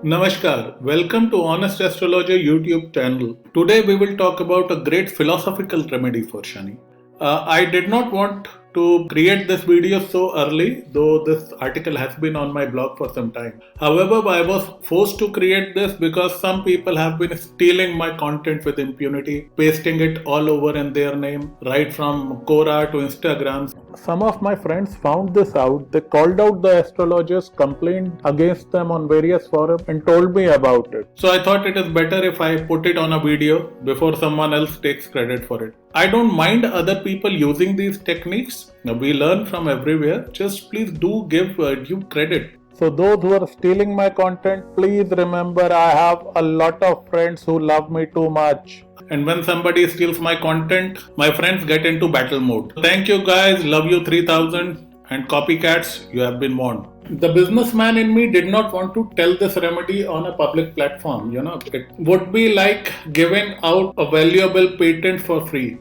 Namaskar, welcome to Honest Astrologer YouTube channel. Today we will talk about a great philosophical remedy for Shani. I did not want to create this video so early, though this article has been on my blog for some time. However, I was forced to create this because some people have been stealing my content with impunity, pasting it all over in their name, right from Quora to Instagram. Some of my friends found this out. They called out the astrologers, complained against them on various forums, and told me about it. So I thought it is better if I put it on a video before someone else takes credit for it. I don't mind other people using these techniques. We learn from everywhere. Just please do give due credit. So those who are stealing my content, please remember I have a lot of friends who love me too much. And when somebody steals my content, my friends get into battle mode. Thank you guys, love you 3000, and copycats, you have been warned. The businessman in me did not want to tell this remedy on a public platform. It would be like giving out a valuable patent for free.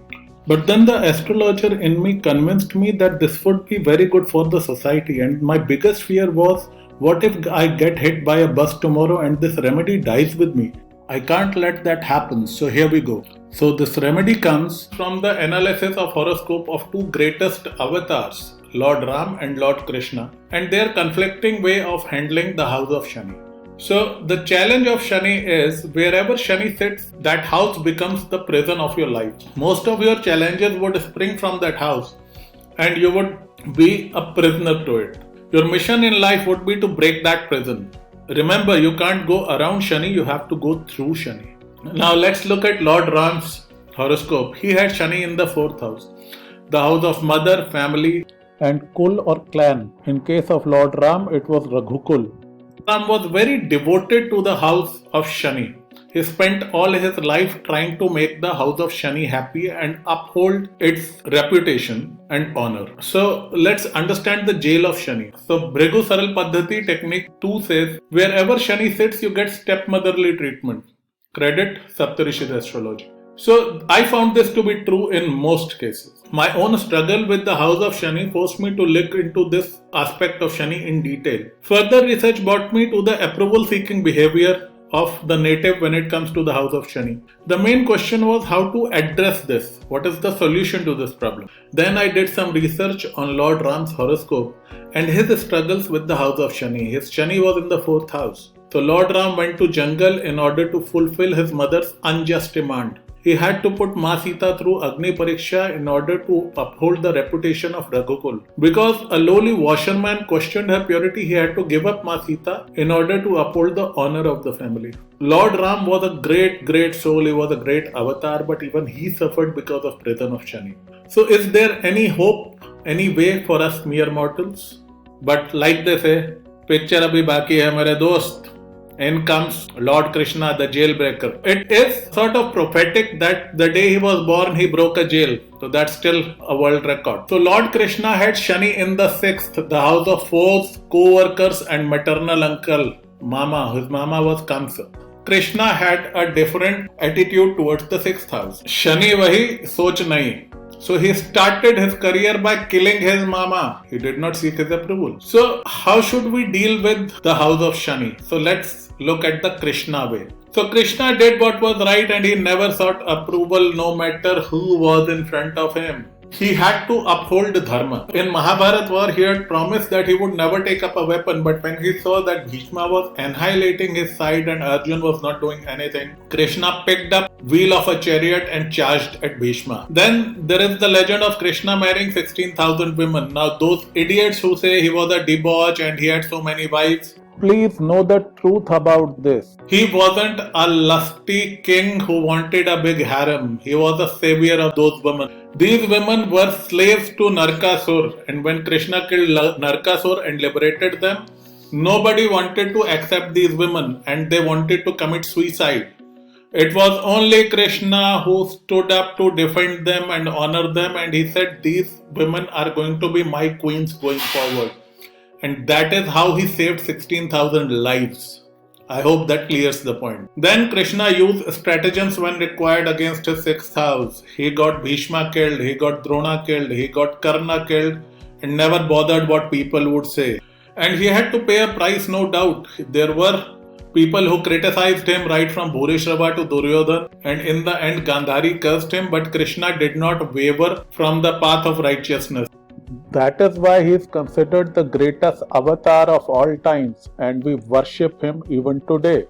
But then the astrologer in me convinced me that this would be very good for the society, and my biggest fear was, what if I get hit by a bus tomorrow and this remedy dies with me? I can't let that happen, so here we go. So this remedy comes from the analysis of horoscope of two greatest avatars, Lord Ram and Lord Krishna, and their conflicting way of handling the house of Shani. So the challenge of Shani is, wherever Shani sits, that house becomes the prison of your life. Most of your challenges would spring from that house, and you would be a prisoner to it. Your mission in life would be to break that prison. Remember, you can't go around Shani, you have to go through Shani. Now let's look at Lord Ram's horoscope. He had Shani in the 4th house, the house of mother, family, and Kul or clan. In case of Lord Ram, it was Raghukul. Ram was very devoted to the house of Shani. He spent all his life trying to make the house of Shani happy and uphold its reputation and honor. So let's understand the jail of Shani. So Bhrigu Saral Paddhati technique 2 says, wherever Shani sits, you get stepmotherly treatment. Credit Saptarishis Astrology. So I found this to be true in most cases. My own struggle with the house of Shani forced me to look into this aspect of Shani in detail. Further research brought me to the approval-seeking behavior of the native when it comes to the house of Shani. The main question was how to address this. What is the solution to this problem? Then I did some research on Lord Ram's horoscope and his struggles with the house of Shani. His Shani was in the 4th house. So Lord Ram went to jungle in order to fulfill his mother's unjust demand. He had to put Ma Sita through Agni Pariksha in order to uphold the reputation of Raghukul. Because a lowly washerman questioned her purity, he had to give up Ma Sita in order to uphold the honor of the family. Lord Ram was a great soul, he was a great avatar, but even he suffered because of prison of Shani. So is there any hope, any way for us mere mortals? But like they say, picture abhi baki hai mere dost. In comes Lord Krishna, the jailbreaker. It is sort of prophetic that the day he was born, he broke a jail. So that's still a world record. So Lord Krishna had Shani in the 6th, the house of foes, co-workers and maternal uncle, Mama. His Mama was Kamsa. Krishna had a different attitude towards the 6th house. Shani wahi, soch nahi. So he started his career by killing his mama. He did not seek his approval. So how should we deal with the house of Shani? So let's look at the Krishna way. So Krishna did what was right and he never sought approval no matter who was in front of him. He had to uphold dharma. In Mahabharat war, he had promised that he would never take up a weapon, but when he saw that Bhishma was annihilating his side and Arjun was not doing anything, Krishna picked up wheel of a chariot and charged at Bhishma. Then there is the legend of Krishna marrying 16,000 women. Now those idiots who say he was a debauch and he had so many wives, please know the truth about this. He wasn't a lusty king who wanted a big harem. He was a savior of those women. These women were slaves to Narkasur, and when Krishna killed Narkasur and liberated them, nobody wanted to accept these women and they wanted to commit suicide. It was only Krishna who stood up to defend them and honor them, and he said, these women are going to be my queens going forward. And that is how he saved 16,000 lives. I hope that clears the point. Then Krishna used stratagems when required against his 6th house. He got Bhishma killed, he got Drona killed, he got Karna killed, and never bothered what people would say. And he had to pay a price, no doubt. There were People who criticized him right from Bhurishrava to Duryodhan, and in the end Gandhari cursed him, but Krishna did not waver from the path of righteousness. That is why he is considered the greatest avatar of all times, and we worship him even today.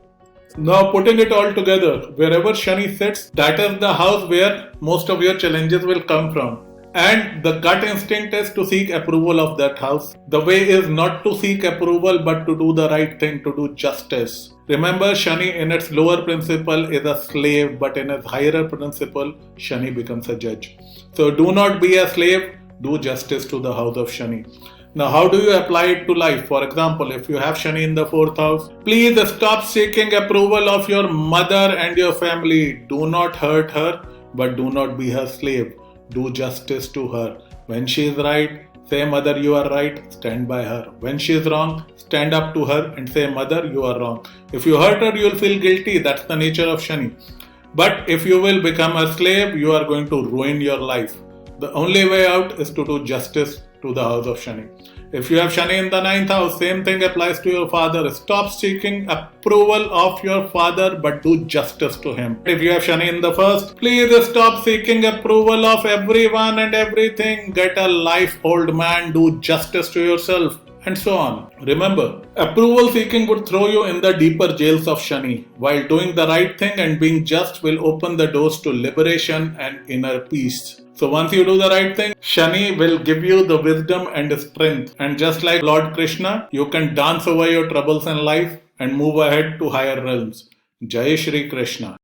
Now, putting it all together, wherever Shani sits, that is the house where most of your challenges will come from. And the gut instinct is to seek approval of that house. The way is not to seek approval but to do the right thing, to do justice. Remember, Shani in its lower principle is a slave, but in its higher principle, Shani becomes a judge. So do not be a slave, do justice to the house of Shani. Now, how do you apply it to life? For example, if you have Shani in the 4th house, please stop seeking approval of your mother and your family. Do not hurt her, but do not be her slave. Do justice to her. When she is right, say, Mother, you are right, stand by her. When she is wrong, stand up to her and say, Mother, you are wrong. If you hurt her, you will feel guilty. That's the nature of Shani. But if you will become a slave, you are going to ruin your life. The only way out is to do justice to the house of Shani. If you have Shani in the 9th house, same thing applies to your father. Stop seeking approval of your father, but do justice to him. If you have Shani in the 1st, please stop seeking approval of everyone and everything. Get a life, old man. Do justice to yourself. And so on. Remember, approval seeking would throw you in the deeper jails of Shani, while doing the right thing and being just will open the doors to liberation and inner peace. So once you do the right thing, Shani will give you the wisdom and strength. And just like Lord Krishna, you can dance over your troubles in life and move ahead to higher realms. Jai Shri Krishna.